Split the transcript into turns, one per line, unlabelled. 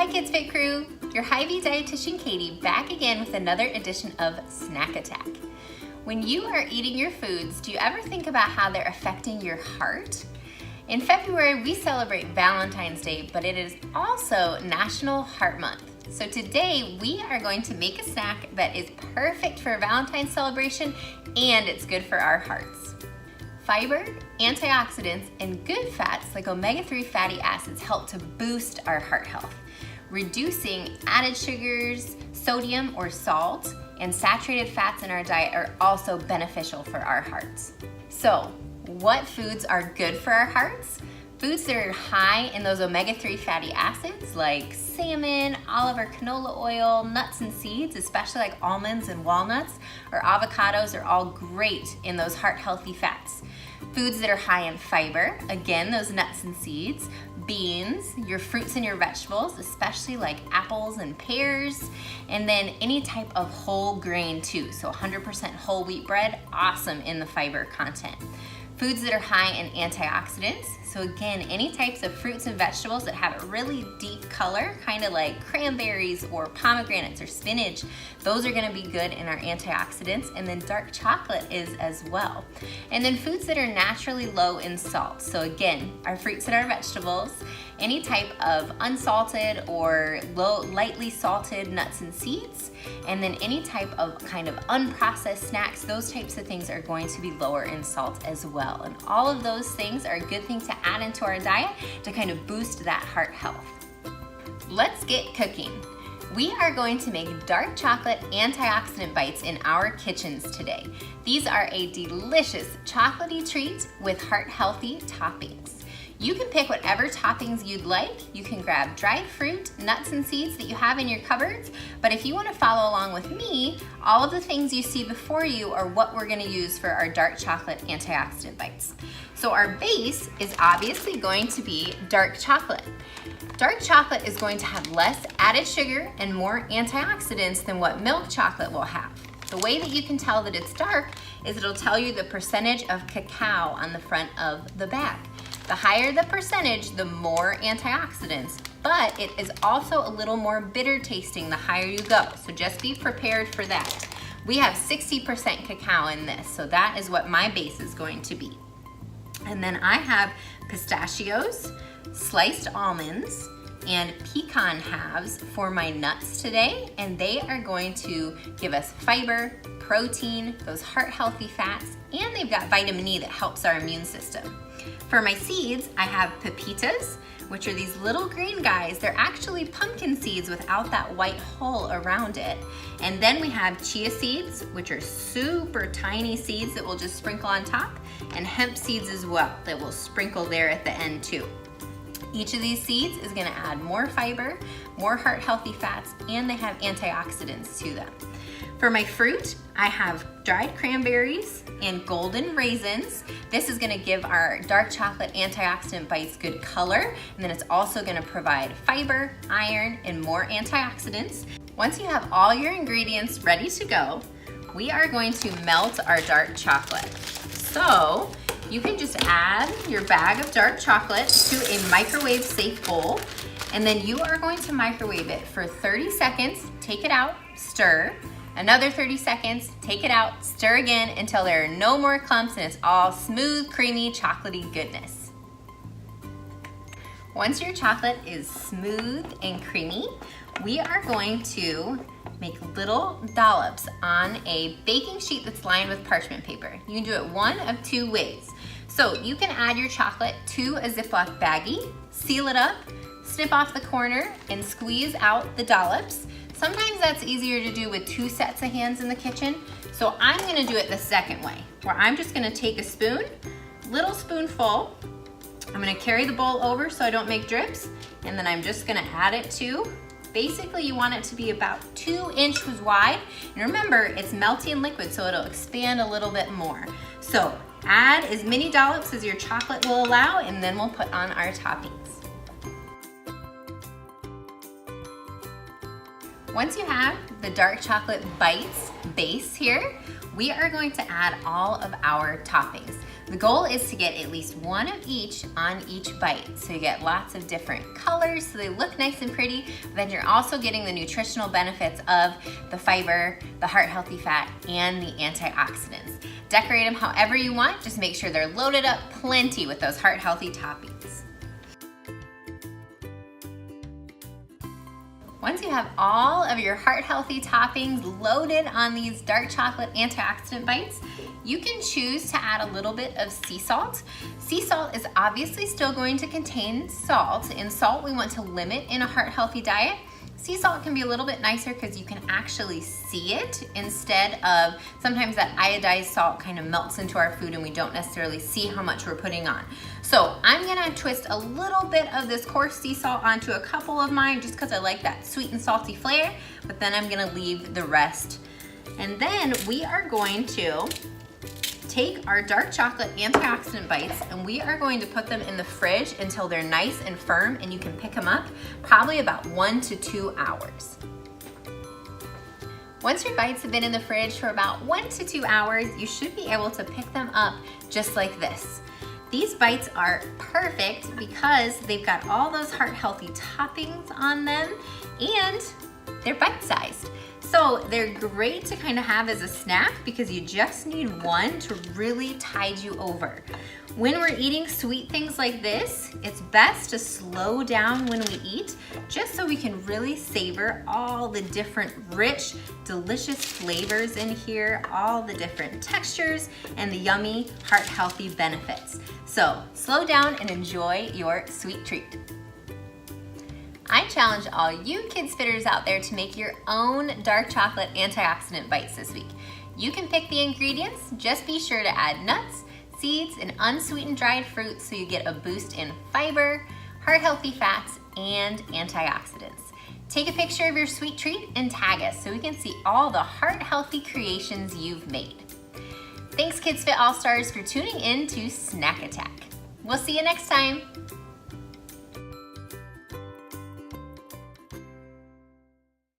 Hi Kids Fit Crew, your Hy-Vee Dietitian Katie back again with another edition of Snack Attack. When you are eating your foods, do you ever think about how they're affecting your heart? In February, we celebrate Valentine's Day, but it is also National Heart Month. So today, we are going to make a snack that is perfect for a Valentine's celebration, and it's good for our hearts. Fiber, antioxidants, and good fats like omega-3 fatty acids help to boost our heart health. Reducing added sugars, sodium or salt, and saturated fats in our diet are also beneficial for our hearts. So, what foods are good for our hearts? Foods that are high in those omega-3 fatty acids like salmon, olive or canola oil, nuts and seeds, especially like almonds and walnuts, or avocados are all great in those heart-healthy fats. Foods that are high in fiber, again, those nuts and seeds, beans, your fruits and your vegetables, especially like apples and pears, and then any type of whole grain too. So 100% whole wheat bread, awesome in the fiber content. Foods that are high in antioxidants, so again, any types of fruits and vegetables that have a really deep color, kind of like cranberries or pomegranates or spinach, those are gonna be good in our antioxidants, and then dark chocolate is as well. And then foods that are naturally low in salt, so again, our fruits and our vegetables, any type of unsalted or lightly salted nuts and seeds, and then any type of kind of unprocessed snacks, those types of things are going to be lower in salt as well. And all of those things are a good thing to add into our diet to kind of boost that heart health. Let's get cooking. We are going to make dark chocolate antioxidant bites in our kitchens today. These are a delicious chocolatey treat with heart-healthy toppings. You can pick whatever toppings you'd like. You can grab dried fruit, nuts and seeds that you have in your cupboards, but if you want to follow along with me, all of the things you see before you are what we're going to use for our dark chocolate antioxidant bites. So our base is obviously going to be dark chocolate. Dark chocolate is going to have less added sugar and more antioxidants than what milk chocolate will have. The way that you can tell that it's dark is it'll tell you the percentage of cacao on the front of the bag. The higher the percentage, the more antioxidants, but it is also a little more bitter tasting the higher you go, so just be prepared for that. We have 60% cacao in this, so that is what my base is going to be. And then I have pistachios, sliced almonds, and pecan halves for my nuts today, and they are going to give us fiber, protein, those heart-healthy fats, and they've got vitamin E that helps our immune system. For my seeds, I have pepitas, which are these little green guys. They're actually pumpkin seeds without that white hull around it. And then we have chia seeds, which are super tiny seeds that we'll just sprinkle on top, and hemp seeds as well that we'll sprinkle there at the end too. Each of these seeds is gonna add more fiber, more heart-healthy fats, and they have antioxidants to them. For my fruit, I have dried cranberries and golden raisins. This is gonna give our dark chocolate antioxidant bites good color, and then it's also gonna provide fiber, iron, and more antioxidants. Once you have all your ingredients ready to go, we are going to melt our dark chocolate. So, you can just add your bag of dark chocolate to a microwave safe bowl, and then you are going to microwave it for 30 seconds, take it out, stir, another 30 seconds, take it out, stir again until there are no more clumps and it's all smooth, creamy, chocolatey goodness. Once your chocolate is smooth and creamy, we are going to make little dollops on a baking sheet that's lined with parchment paper. You can do it one of two ways. So you can add your chocolate to a Ziploc baggie, seal it up, snip off the corner, and squeeze out the dollops. Sometimes that's easier to do with two sets of hands in the kitchen, so I'm gonna do it the second way, where I'm just gonna take a spoon, little spoonful, I'm gonna carry the bowl over so I don't make drips, and then I'm just gonna add it to, basically you want it to be about 2 inches wide, and remember, it's melty and liquid, so it'll expand a little bit more. So add as many dollops as your chocolate will allow, and then we'll put on our toppings. Once you have the dark chocolate bites base here, we are going to add all of our toppings. The goal is to get at least one of each on each bite. So you get lots of different colors so they look nice and pretty, but then you're also getting the nutritional benefits of the fiber, the heart healthy fat, and the antioxidants. Decorate them however you want, just make sure they're loaded up plenty with those heart healthy toppings. Once you have all of your heart healthy toppings loaded on these dark chocolate antioxidant bites, you can choose to add a little bit of sea salt. Sea salt is obviously still going to contain salt, and salt we want to limit in a heart healthy diet. Sea salt can be a little bit nicer because you can actually see it instead of sometimes that iodized salt kind of melts into our food and we don't necessarily see how much we're putting on. So I'm gonna twist a little bit of this coarse sea salt onto a couple of mine just because I like that sweet and salty flavor, but then I'm gonna leave the rest. And then we are going to take our dark chocolate antioxidant bites and we are going to put them in the fridge until they're nice and firm and you can pick them up probably about 1 to 2 hours. Once your bites have been in the fridge for about 1 to 2 hours, you should be able to pick them up just like this. These bites are perfect because they've got all those heart healthy toppings on them and they're bite-sized. So they're great to kind of have as a snack because you just need one to really tide you over. When we're eating sweet things like this, it's best to slow down when we eat just so we can really savor all the different rich, delicious flavors in here, all the different textures, and the yummy, heart-healthy benefits. So slow down and enjoy your sweet treat. I challenge all you kids fitters out there to make your own dark chocolate antioxidant bites this week. You can pick the ingredients, just be sure to add nuts, seeds, and unsweetened dried fruits so you get a boost in fiber, heart healthy fats, and antioxidants. Take a picture of your sweet treat and tag us so we can see all the heart healthy creations you've made. Thanks Kids Fit All-Stars for tuning in to Snack Attack. We'll see you next time.